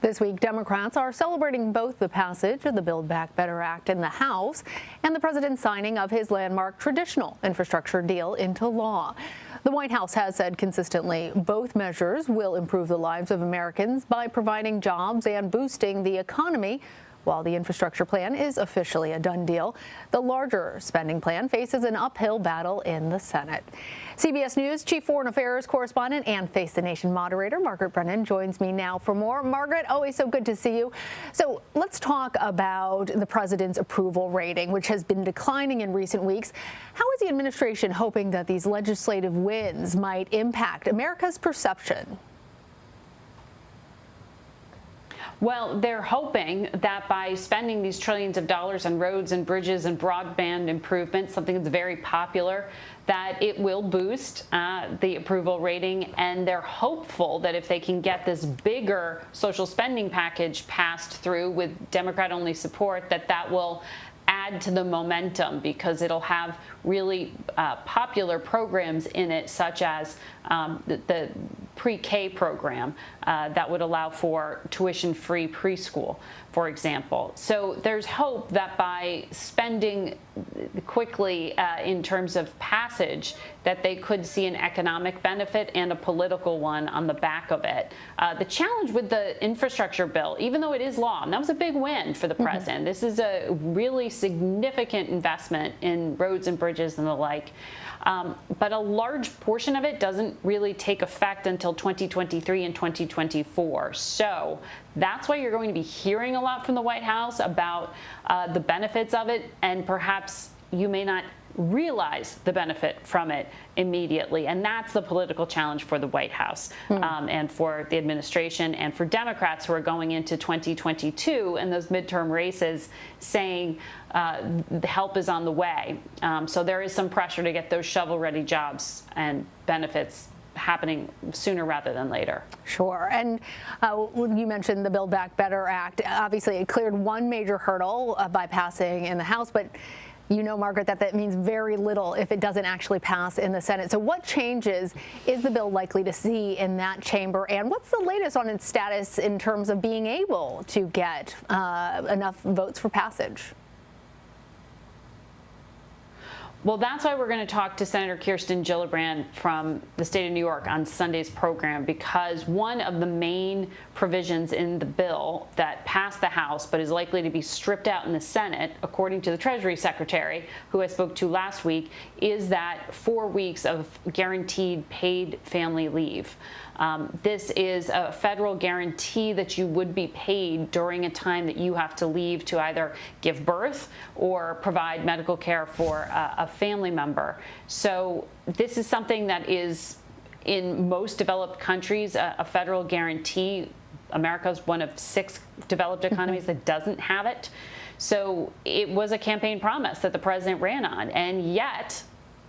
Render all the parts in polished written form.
This week, Democrats are celebrating both the passage of the Build Back Better Act in the House and the president's signing of his landmark traditional infrastructure deal into law. The White House has said consistently both measures will improve the lives of Americans by providing jobs and boosting the economy. While the infrastructure plan is officially a done deal, the larger spending plan faces an uphill battle in the Senate. CBS News Chief Foreign Affairs correspondent and Face the Nation moderator Margaret Brennan joins me now for more. Margaret, always so good to see you. So let's talk about the president's approval rating, which has been declining in recent weeks. How is the administration hoping that these legislative wins might impact America's perception? Well, they're hoping that by spending these trillions of dollars on roads and bridges and broadband improvements, something that's very popular, that it will boost the approval rating. And they're hopeful that if they can get this bigger social spending package passed through with Democrat-only support, that will add to the momentum, because it'll have really popular programs in it, such as the pre-K program that would allow for tuition-free preschool, for example. So there's hope that by spending quickly in terms of passage, that they could see an economic benefit and a political one on the back of it. The challenge with the infrastructure bill, even though it is law, and that was a big win for the president. This is a really significant investment in roads and bridges and the like. But a large portion of it doesn't really take effect until 2023 and 2024. So that's why you're going to be hearing a lot from the White House about the benefits of it, and perhaps you may not realize the benefit from it immediately. And that's the political challenge for the White House and for the administration and for Democrats who are going into 2022 and those midterm races saying the help is on the way. So there is some pressure to get those shovel-ready jobs and benefits happening sooner rather than later. Sure. And you mentioned the Build Back Better Act. Obviously, it cleared one major hurdle by passing in the House, but you know, Margaret, that means very little if it doesn't actually pass in the Senate. So what changes is the bill likely to see in that chamber? And what's the latest on its status in terms of being able to get enough votes for passage? Well, that's why we're going to talk to Senator Kirsten Gillibrand from the state of New York on Sunday's program, because one of the main provisions in the bill that passed the House but is likely to be stripped out in the Senate, according to the Treasury Secretary, who I spoke to last week, is that 4 weeks of guaranteed paid family leave. This is a federal guarantee that you would be paid during a time that you have to leave to either give birth or provide medical care for a family member. So this is something that is in most developed countries a federal guarantee. America is one of 6 developed economies that doesn't have it. So it was a campaign promise that the president ran on, and yet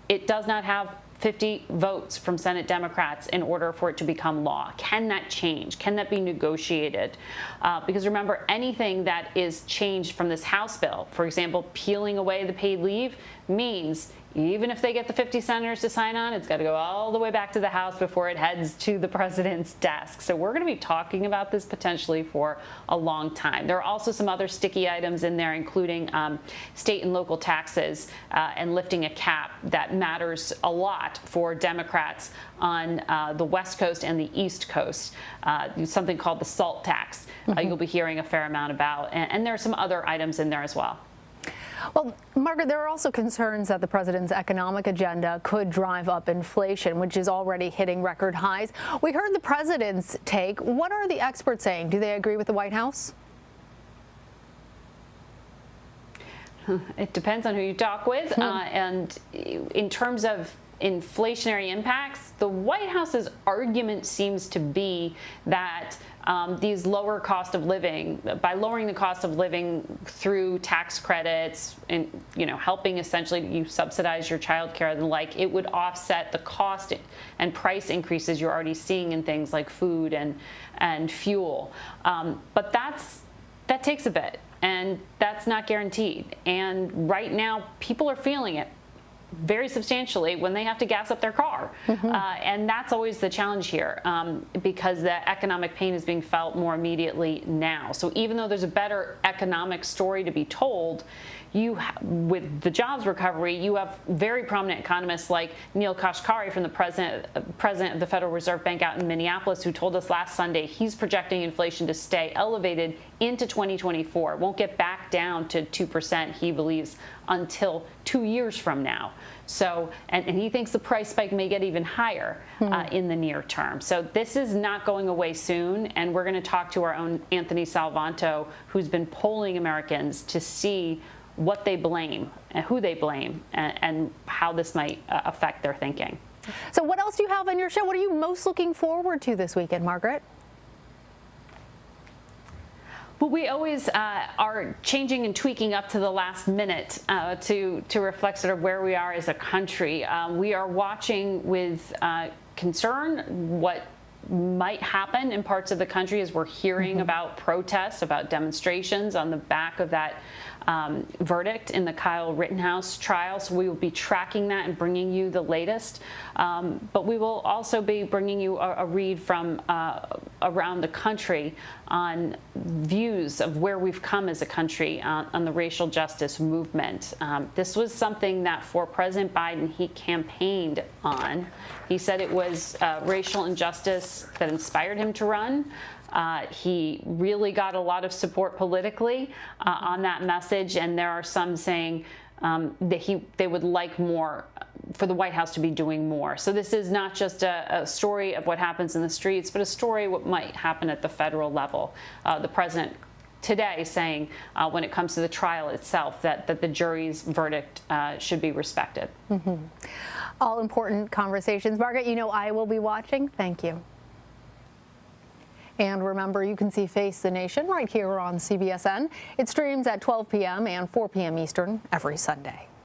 it does not have 50 votes from Senate Democrats in order for it to become law. Can that change? Can that be negotiated? Because remember, anything that is changed from this House bill, for example, peeling away the paid leave, means even if they get the 50 senators to sign on, it's got to go all the way back to the House before it heads to the president's desk. So we're going to be talking about this potentially for a long time. There are also some other sticky items in there, including state and local taxes and lifting a cap that matters a lot for Democrats on the West Coast and the East Coast, something called the SALT tax. You'll be hearing a fair amount about. And there are some other items in there as well. Well, Margaret, there are also concerns that the president's economic agenda could drive up inflation, which is already hitting record highs. We heard the president's take. What are the experts saying? Do they agree with the White House? It depends on who you talk with. And in terms of inflationary impacts, the White House's argument seems to be that these lower cost of living, by lowering the cost of living through tax credits and, helping essentially you subsidize your child care and the like, it would offset the cost and price increases you're already seeing in things like food and fuel. But that takes a bit, and that's not guaranteed. And right now, people are feeling it. very substantially when they have to gas up their car. And that's always the challenge here, because the economic pain is being felt more immediately now. So even though there's a better economic story to be told, with the jobs recovery, you have very prominent economists like Neil Kashkari from the president of the Federal Reserve Bank out in Minneapolis, who told us last Sunday he's projecting inflation to stay elevated into 2024. It won't get back down to 2%, he believes, until 2 years from now. So, and he thinks the price spike may get even higher in the near term. So this is not going away soon, and we're going to talk to our own Anthony Salvanto, who's been polling Americans to see what they blame and who they blame and how this might affect their thinking. So what else do you have on your show? What are you most looking forward to this weekend, Margaret? Well, we always are changing and tweaking up to the last minute to reflect sort of where we are as a country. We are watching with concern what might happen in parts of the country as we're hearing about protests, about demonstrations on the back of that verdict in the Kyle Rittenhouse trial. So we will be tracking that and bringing you the latest. But we will also be bringing you a read from around the country on views of where we've come as a country on the racial justice movement. This was something that for President Biden, he campaigned on. He said it was racial injustice that inspired him to run. He really got a lot of support politically on that message, and there are some saying that they would like more for the White House to be doing more. So this is not just a story of what happens in the streets, but a story of what might happen at the federal level. The president today saying when it comes to the trial itself that the jury's verdict should be respected. All important conversations. Margaret, you know I will be watching. Thank you. And remember, you can see Face the Nation right here on CBSN. It streams at 12 p.m. and 4 p.m. Eastern every Sunday.